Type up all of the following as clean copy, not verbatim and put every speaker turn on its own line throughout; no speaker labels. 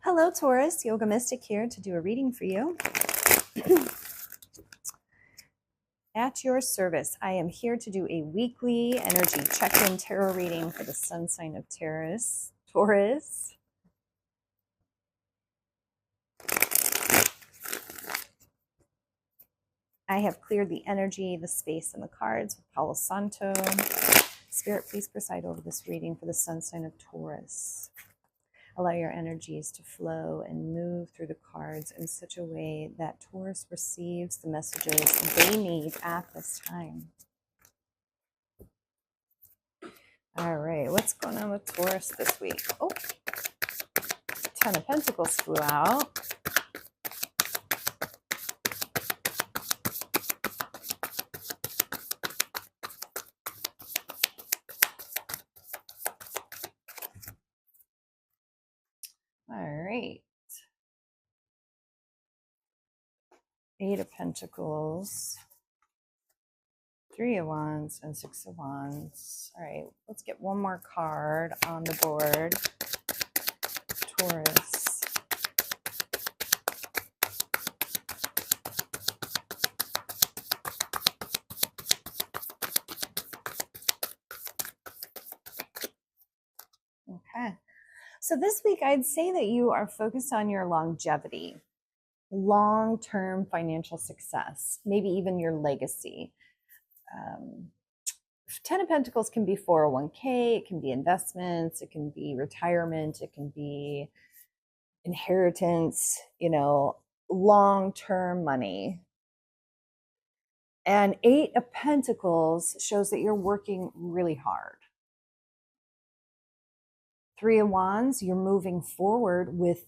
Hello, Taurus. Yoga Mystic here to do a reading for you. At your service, I am here to do a weekly energy check-in tarot reading for the sun sign of Taurus. I have cleared the energy, the space, and the cards with Palo Santo. Spirit, please preside over this reading for the sun sign of Taurus. Allow your energies to flow and move through the cards in such a way that Taurus receives the messages they need at this time. All right, what's going on with Taurus this week? Oh, 10 of Pentacles flew out. All right. 8 of Pentacles, 3 of Wands, and 6 of Wands. All right, let's get one more card on the board. Taurus. Okay. So this week, I'd say that you are focused on your longevity, long-term financial success, maybe even your legacy. 10 of Pentacles can be 401k, it can be investments, it can be retirement, it can be inheritance, long-term money. And 8 of Pentacles shows that you're working really hard. 3 of Wands, you're moving forward with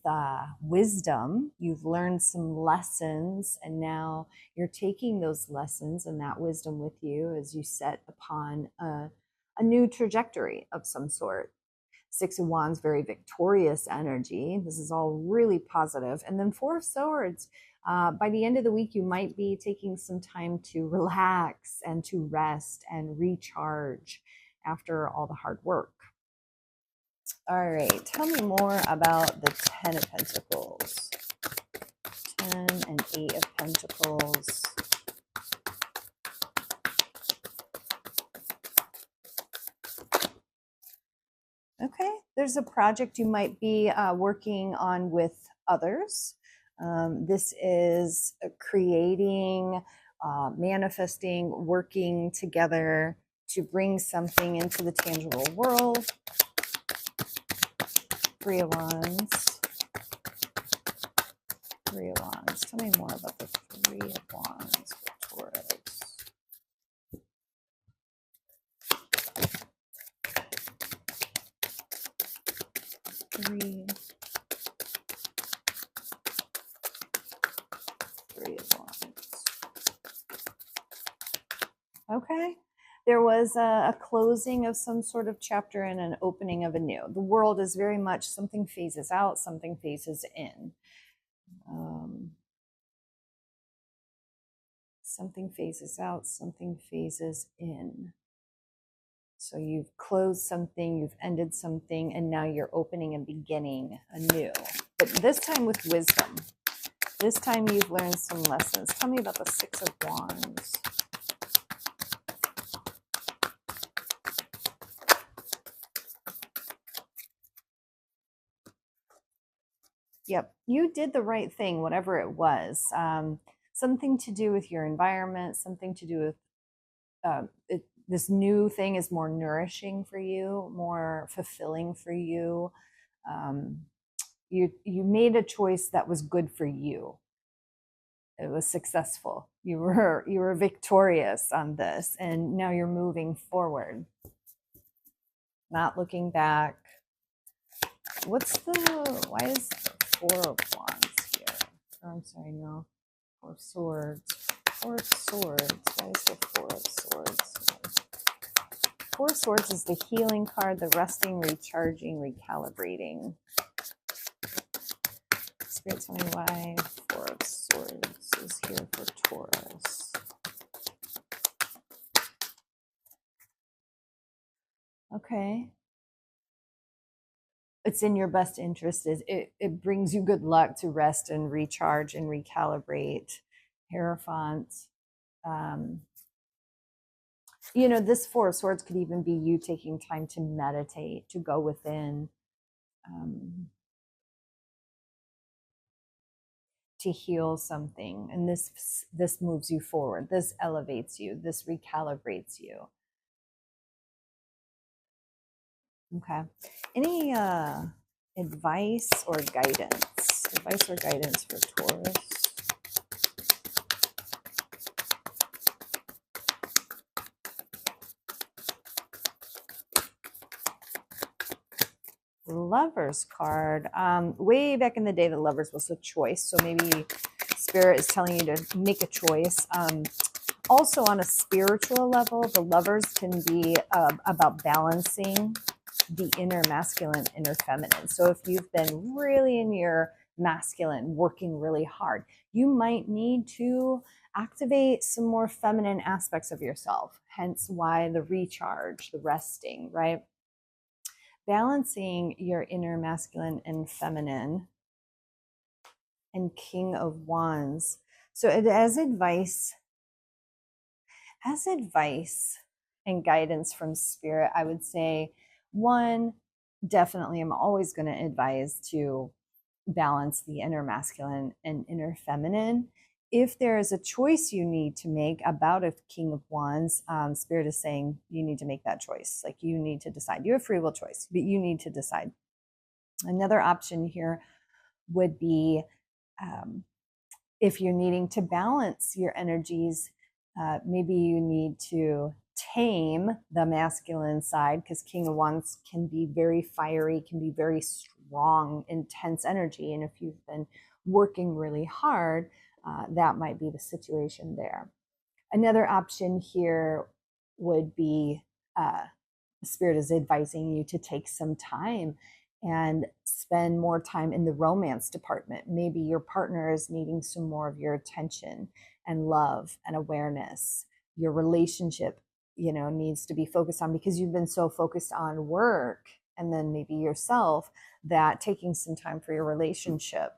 wisdom. You've learned some lessons, and now you're taking those lessons and that wisdom with you as you set upon a new trajectory of some sort. 6 of Wands, very victorious energy. This is all really positive. And then 4 of Swords, by the end of the week, you might be taking some time to relax and to rest and recharge after all the hard work. All right, tell me more about the 10 of Pentacles. 10 and 8 of Pentacles. Okay, there's a project you might be working on with others. This is creating, manifesting, working together to bring something into the tangible world. 3 of Wands. 3 of Wands. Tell me more about the 3 of Wands for Taurus. Three of Wands. Okay. There was a closing of some sort of chapter and an opening of a new. The world is very much something phases out, something phases in. Something phases out, something phases in. So you've closed something, you've ended something, and now you're opening and beginning anew. But this time with wisdom. This time you've learned some lessons. Tell me about the 6 of Wands. Yep, you did the right thing, whatever it was. Something to do with your environment, something to do with this new thing is more nourishing for you, more fulfilling for you. You made a choice that was good for you. It was successful. You were victorious on this, and now you're moving forward, not looking back. Why is 4 of Wands here? Oh, I'm sorry, no. 4 of Swords. 4 of Swords. Why is the 4 of Swords? 4 of Swords is the healing card, the resting, recharging, recalibrating. Spirit, tell me why 4 of Swords is here for Taurus. Okay. it's in your best interest. It brings you good luck to rest and recharge and recalibrate. Hierophant. Um, this Four of Swords could even be you taking time to meditate, to go within, to heal something. And this moves you forward. This elevates you. This recalibrates you. Okay. Any advice or guidance? Advice or guidance for Taurus? Lovers card. Way back in the day, the Lovers was a choice. So maybe Spirit is telling you to make a choice. Also, on a spiritual level, the Lovers can be about balancing the inner masculine, inner feminine. So if you've been really in your masculine, working really hard, you might need to activate some more feminine aspects of yourself. Hence why the recharge, the resting, right? Balancing your inner masculine and feminine. And King of Wands. So as advice and guidance from Spirit, I would say, one, definitely I'm always going to advise to balance the inner masculine and inner feminine. If there is a choice you need to make about a King of Wands, Spirit is saying you need to make that choice. Like, you need to decide. You have free will choice, but you need to decide. Another option here would be, if you're needing to balance your energies, maybe you need to tame the masculine side, because King of Wands can be very fiery, can be very strong, intense energy. And if you've been working really hard, that might be the situation there. Another option here would be, Spirit is advising you to take some time and spend more time in the romance department. Maybe your partner is needing some more of your attention and love and awareness. Your relationship, needs to be focused on, because you've been so focused on work and then maybe yourself, that taking some time for your relationship.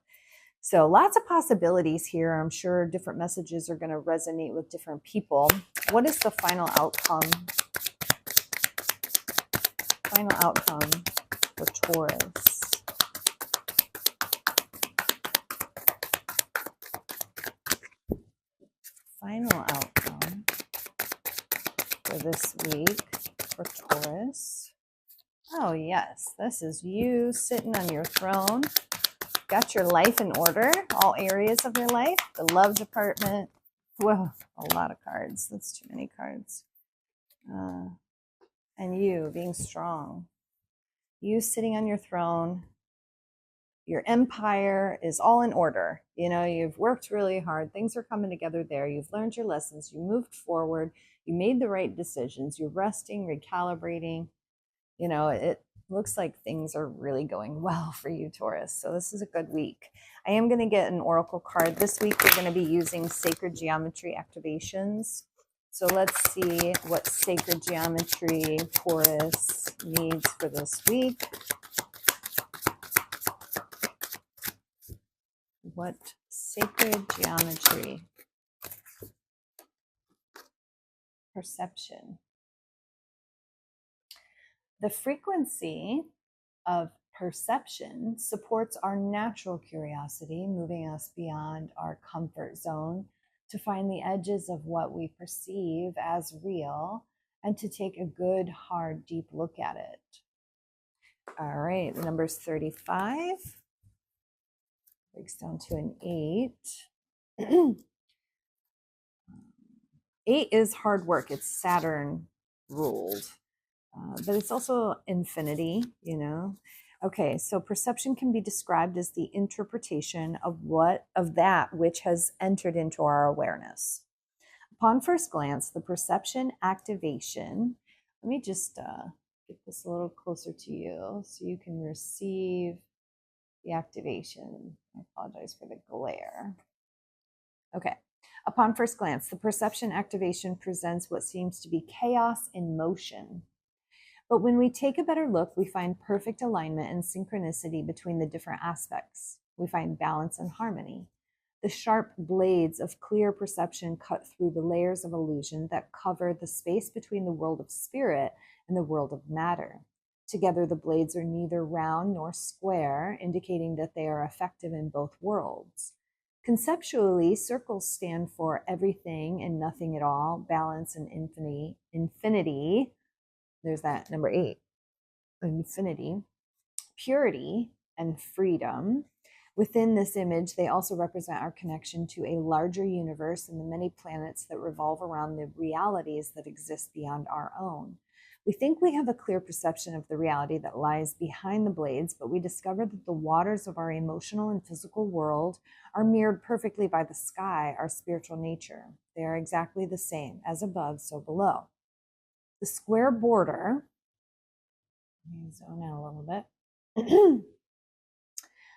So lots of possibilities here. I'm sure different messages are going to resonate with different people. What is the final outcome? Final outcome for Taurus. Final outcome for this week for Taurus. Oh yes, this is you sitting on your throne. Got your life in order, all areas of your life. The love department. Whoa, a lot of cards. That's too many cards. And you being strong. You sitting on your throne. Your empire is all in order. You've worked really hard. Things are coming together there. You've learned your lessons. You moved forward. You made the right decisions. You're resting, recalibrating. It looks like things are really going well for you, Taurus. So this is a good week. I am going to get an oracle card. This week we're going to be using sacred geometry activations. So let's see what sacred geometry Taurus needs for this week. What sacred geometry? Perception. The frequency of perception supports our natural curiosity, moving us beyond our comfort zone to find the edges of what we perceive as real and to take a good, hard, deep look at it. All right, the number's 35. Breaks down to an 8. 8 is hard work. It's Saturn ruled. But it's also infinity, Okay, so perception can be described as the interpretation of that which has entered into our awareness. Upon first glance, the perception activation, let me just get this a little closer to you so you can receive the activation. I apologize for the glare. Okay. Upon first glance, the perception activation presents what seems to be chaos in motion. But when we take a better look, we find perfect alignment and synchronicity between the different aspects. We find balance and harmony. The sharp blades of clear perception cut through the layers of illusion that cover the space between the world of spirit and the world of matter. Together, the blades are neither round nor square, indicating that they are effective in both worlds. Conceptually, circles stand for everything and nothing at all, balance and infinity. There's that number 8, infinity, purity, and freedom. Within this image, they also represent our connection to a larger universe and the many planets that revolve around the realities that exist beyond our own. We think we have a clear perception of the reality that lies behind the blades, but we discover that the waters of our emotional and physical world are mirrored perfectly by the sky, our spiritual nature. They are exactly the same, as above, so below. The square border, let me zone out a little bit,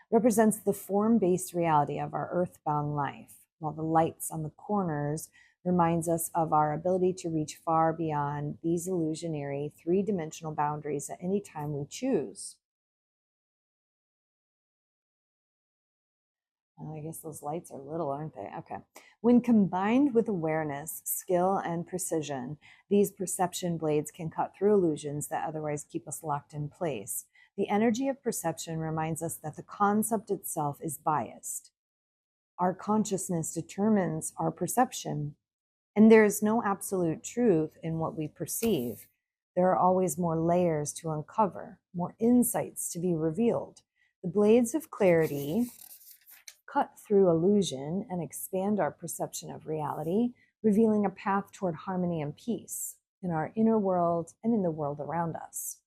represents the form-based reality of our earthbound life, while the lights on the corners reminds us of our ability to reach far beyond these illusionary three-dimensional boundaries at any time we choose. I guess those lights are little, aren't they? Okay. When combined with awareness, skill, and precision, these perception blades can cut through illusions that otherwise keep us locked in place. The energy of perception reminds us that the concept itself is biased. Our consciousness determines our perception, and there is no absolute truth in what we perceive. There are always more layers to uncover, more insights to be revealed. The blades of clarity cut through illusion and expand our perception of reality, revealing a path toward harmony and peace in our inner world and in the world around us.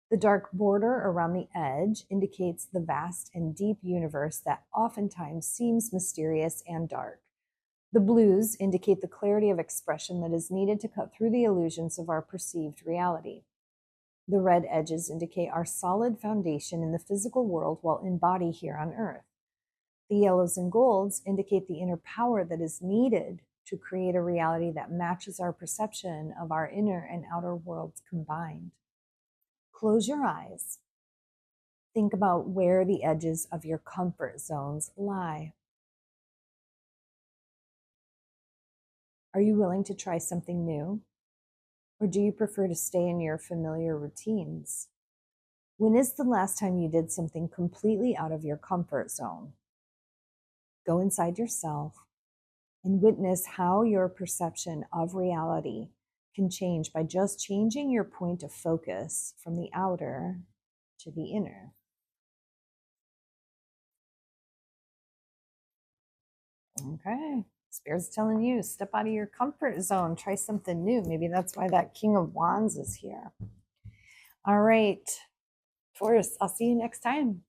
The dark border around the edge indicates the vast and deep universe that oftentimes seems mysterious and dark. The blues indicate the clarity of expression that is needed to cut through the illusions of our perceived reality. The red edges indicate our solid foundation in the physical world while embodied here on earth. The yellows and golds indicate the inner power that is needed to create a reality that matches our perception of our inner and outer worlds combined. Close your eyes. Think about where the edges of your comfort zones lie. Are you willing to try something new? Or do you prefer to stay in your familiar routines? When is the last time you did something completely out of your comfort zone? Go inside yourself and witness how your perception of reality can change by just changing your point of focus from the outer to the inner. Okay. Spirit's telling you, step out of your comfort zone, try something new. Maybe that's why that King of Wands is here. All right, Taurus, I'll see you next time.